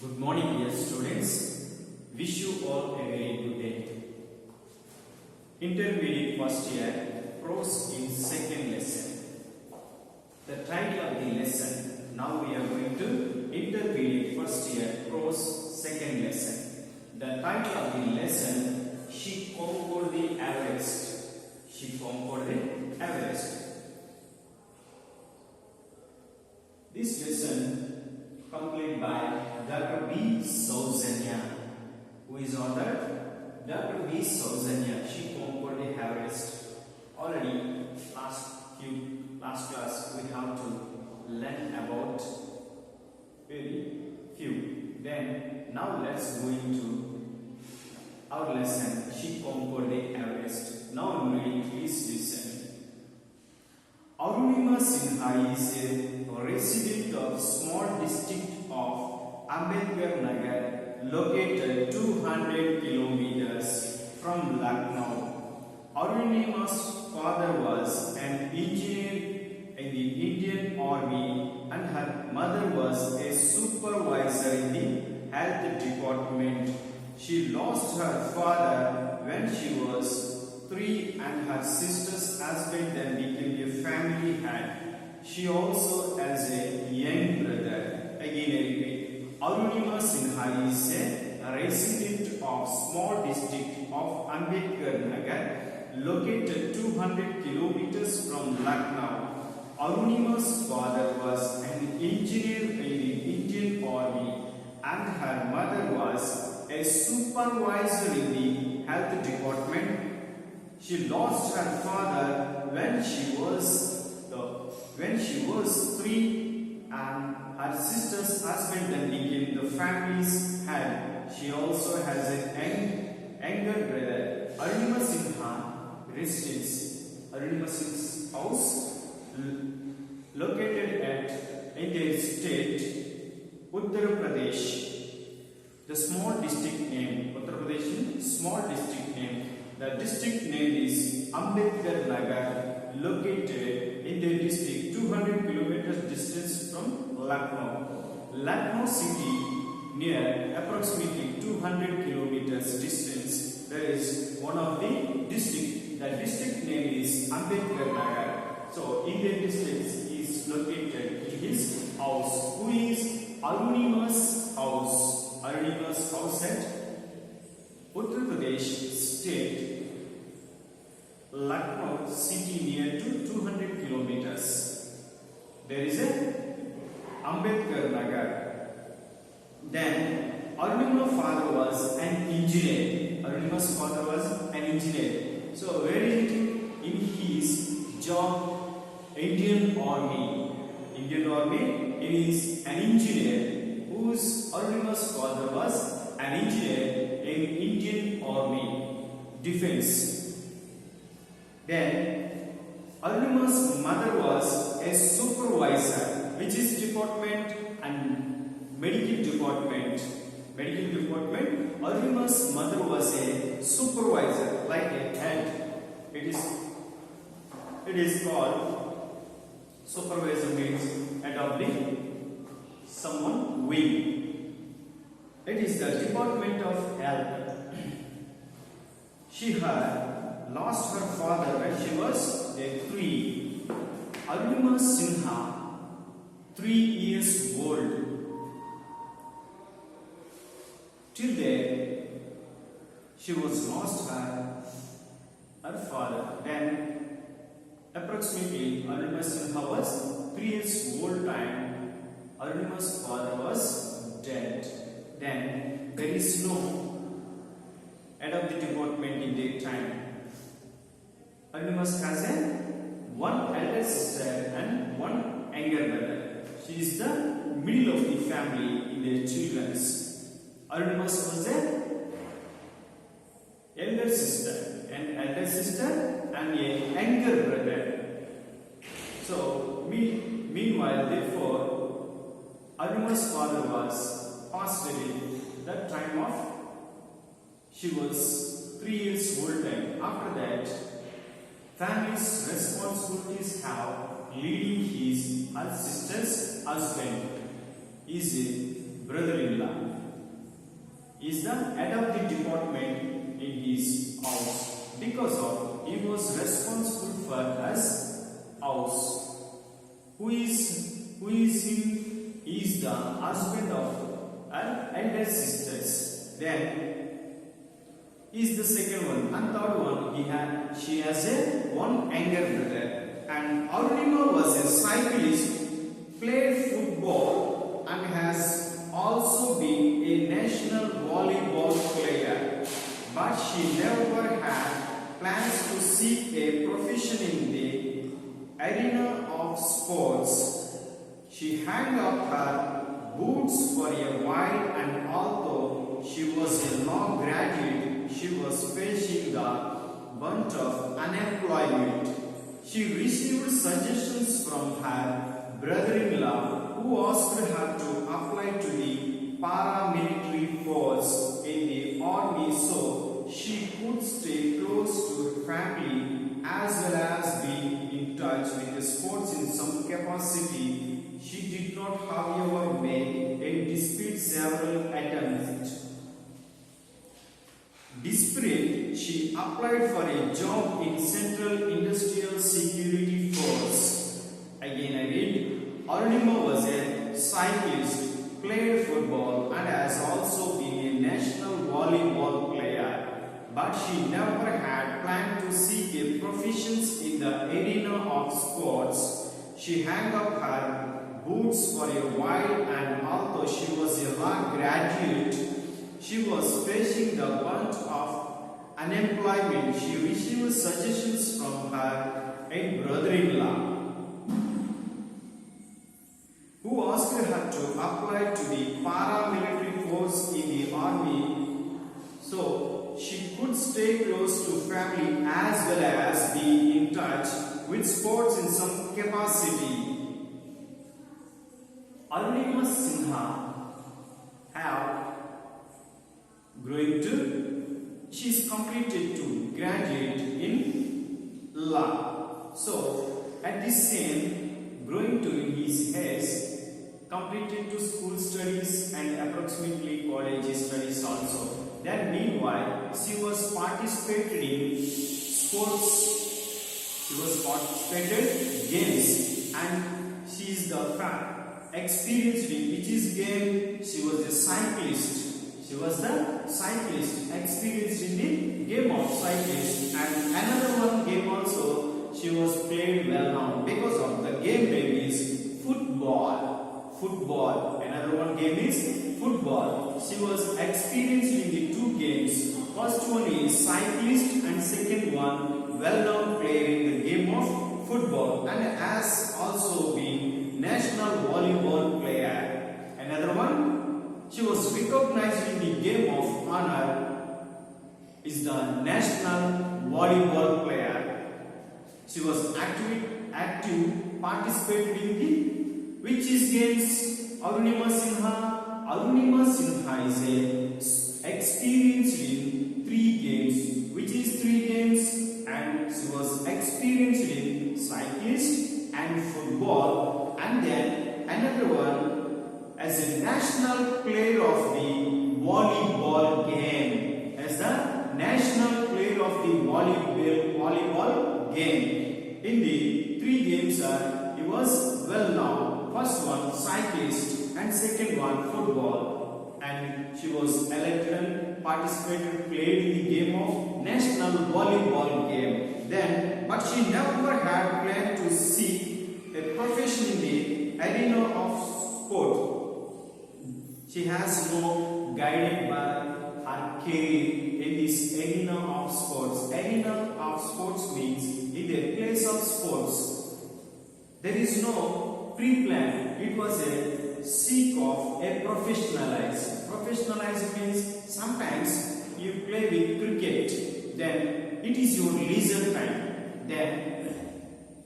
Good morning, dear students. Wish you all a very good day. Intermediate first year, prose in second lesson. The title of the lesson. Now we are going to intermediate first year, prose second lesson. The title of the lesson: She conquered the Everest. She conquered the Everest. This lesson complete by Dr. B. Sauzanya. Who is author? Dr. B. Sauzanya. She conquered the Everest. Already last class we have to learn about very few. Then now let's go into our lesson. She conquered the Everest. Now I'm reading. Please listen. Arunima Sinha is a resident of small district of Ambedkar Nagar, located 200 kilometers from Lucknow. Arunima's father was an engineer in the Indian Army and her mother was a supervisor in the health department. She lost her father when she was 3 and her sister's husband then became a family head. She also has a young brother. Again I repeat. Arunima Sinha is a resident of small district of Ambedkar Nagar, located 200 kilometers from Lucknow. Arunima's father was an engineer in the Indian Army and her mother was a supervisor in the health department. She lost her father when she was 3 and her sister's husband then became the family's head. She also has an younger brother. Arunima Sinha residence. Arunima Sinha's house located at Indian state, Uttar Pradesh. The small district name, Uttar Pradesh, small district name. The district name is Ambedkar Nagar, located in the district 200 kilometers distance from Lucknow. Lucknow city near approximately 200 kilometers distance. There is one of the district. The district name is Ambedkar Nagar. So Indian district is located in his house. Who is Arunima's house? Arunima's house at Uttar Pradesh state, Lucknow city near to 200 kilometers. There is a Ambedkar Nagar. Then Arunima's father was an engineer. Arunima's father was an engineer. So where is it? In his job, Indian Army. Indian Army, he is an engineer. Whose Arunima's father was an engineer in Indian Army Defense. Then Arunima's mother was a supervisor, which is department and medical department. Medical department. Arunima's mother was a supervisor, like a head. It is called supervisor means head of the someone wing. It is the department of health. She had lost her father when she was 3. Arunima Sinha, 3 years old. Till then, she was lost her father. Then, approximately, Arunima Sinha was 3 years old time. Arunima's father was dead. Then there is no head of the department in that time. Arunima's has one elder sister and one younger brother. She is the middle of the family in their children's. Arunima's was a elder sister and a younger brother. So meanwhile, therefore, Arunima's father was passed away. That time of she was 3 years old time. After that, family's responsibilities have leading her sister's husband is brother-in-law. He is the head of the department in his house because of he was responsible for his house. Who is him? He is the husband of her elder sisters. Then he is the second one, and third one she has one younger brother. And Arunima was a cyclist, played football, and has also been a national volleyball player. But she never had plans to seek a profession in the arena of sports. She hung up her boots for a while, and although she was a law graduate, she was facing the brunt of unemployment. She received suggestions from her brother-in-law, who asked her to apply to the paramilitary force in the army so she could stay close to her family as well as be in touch with the sports in some capacity. She did not, however, make and despite several attempts. Desperate, she applied for a job in Central Industrial Security Force. Again I read, Arunima was a cyclist, played football, and has also been a national volleyball player. But she never had planned to seek a proficiency in the arena of sports. She hung up her boots for a while, and although she was a law graduate, she was facing the brunt of unemployment. She received suggestions from her brother-in-law, who asked her to apply to the paramilitary force in the army so she could stay close to family as well as be in touch with sports in some capacity. Arunima Sinha she is completed to graduate in law. So at this same growing to his has completed to school studies and approximately college studies also. Then meanwhile she was participated in sports. She was participated games, and she is the experienced in which is game. She was a cyclist. She was the cyclist, experienced in the game of cyclist, and another one game also she was played well known because of the game name is football. Another one game is football. She was experienced in the two games. First one is cyclist, and second one well known player in the game of football, and has also been national volleyball player. Another one, she was recognized in the game of honor is the national volleyball player. She was active participated in the which is games. Arunima Sinha is a experienced in 3 games. Which is 3 games? And she was experienced in cyclist and football. And then another one as a national player of the volleyball game. As the national player of the volleyball game. In the 3 games he was well known. First one cyclist and second one football, and she was elected and participated, played in the game of national volleyball game. Then but she never had planned to seek a profession in the arena of sport. She has no guided by her career in this arena of sports. Arena of sports means in the place of sports. There is no pre-plan. It was a seek of a professionalize. Professionalize means sometimes you play with cricket, then it is your leisure time. Then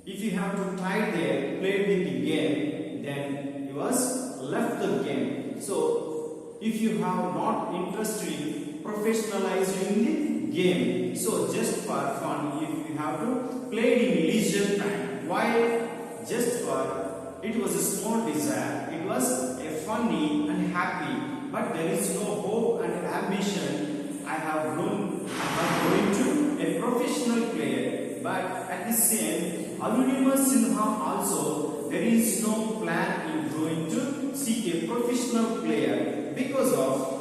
if you have to try there, play with the game, then you was left the game. So if you have not interested in professionalizing the game, so just for fun, if you have to play in leisure time, why? Just for it was a small desire. It was a funny and happy, but there is no hope and ambition. I have grown to a professional player, but at the same, Arunima Sinha also, there is no plan in growing to seek a professional player because of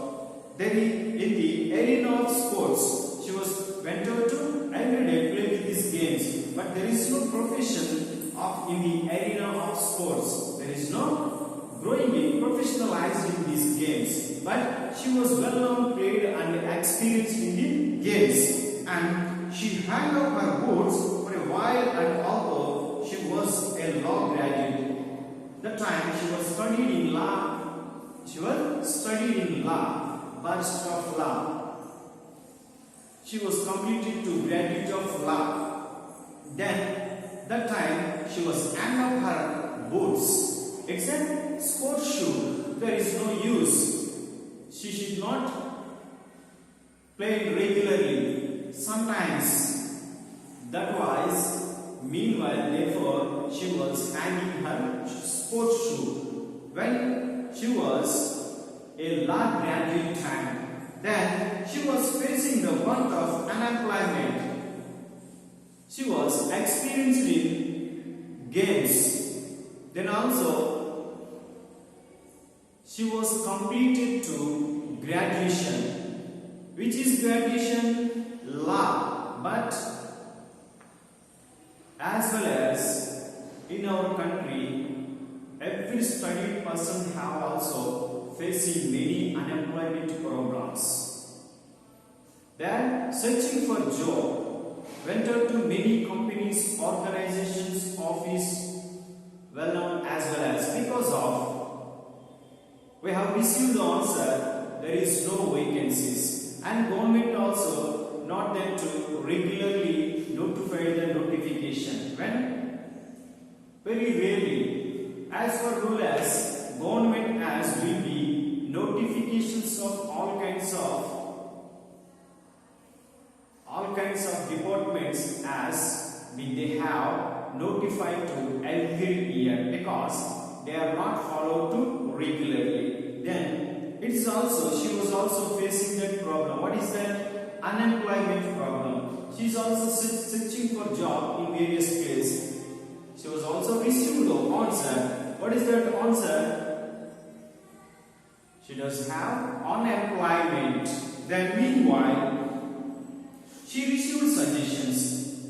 in the arena of sports. She went out to everyday play with these games, but there is no profession in the arena of sports. There is no growing in professionalized in these games, but she was well known, played and experienced in the games, and she hung up her boots for a while. And although she was a law graduate, the time she was studied in law, Bachelor of Law. She was completed to graduate of law. Then that time she was hang up her boots. It's a sports shoe. There is no use. She should not play regularly. Sometimes that was meanwhile, therefore, she was hanging her sports shoe when she was a law graduate time. Then she was facing the brunt of unemployment. She was experienced in games. Then also she was completed to graduation. Which is graduation? Law. But as well as in our country, every studied person have also facing many unemployment programs. They are searching for job, went out to many companies, organizations, office, well known as well as because of we have received the answer there is no vacancies, and government also not there to regularly notify the notification when very rarely as per rule as government as will be notifications of all kinds of departments as they have notified to every year because they are not followed to regularly. Then it is also she was also facing that problem. What is that? Unemployment problem. She is also searching for job in various places. She was also received the answer. What is that answer? She does have unemployment. Then meanwhile, she received suggestions.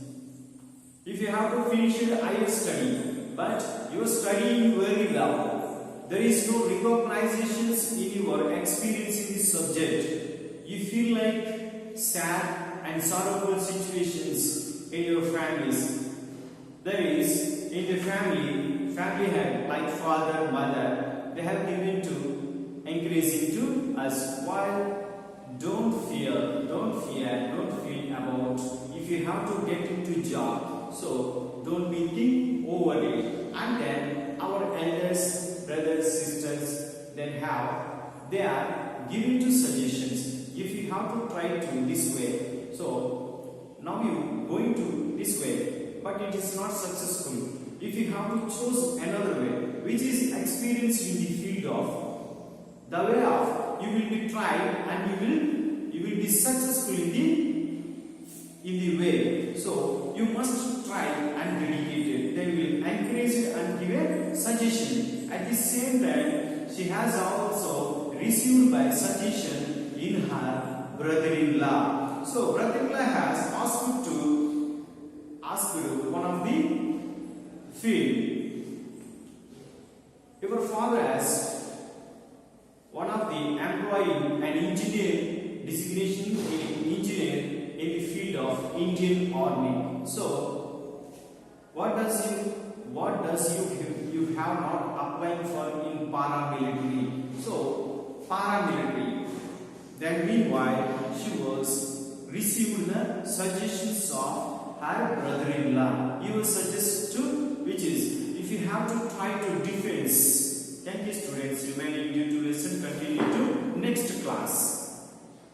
If you have to finish your higher study, but you are studying very well, there is no recognitions in your experience in this subject. You feel like sad and sorrowful situations in your families. There is in the family head like father, mother, they have given to encouraging to us. While don't feel about if you have to get into job. So don't be think over it. And then our elders, brothers, sisters, they are giving to suggestions. If you have to try to this way, so now you going to this way, but it is not successful. If you have to choose another way, which is experienced in the field of the way of you will be tried and you will be successful in the way. So you must try and dedicate it. They will encourage it and give a suggestion. At the same time, she has also received by suggestion in her brother-in-law. So brother-in-law has asked one of the field. Your father asked one of the employee an engineer designation engineer in the field of Indian Army. So what does you have not applied for in paramilitary? So paramilitary. Then meanwhile she was received the suggestions of her brother-in-law. You will suggest to which is if you have to try to defense. Thank you students. Remaining due to lesson continue to next class.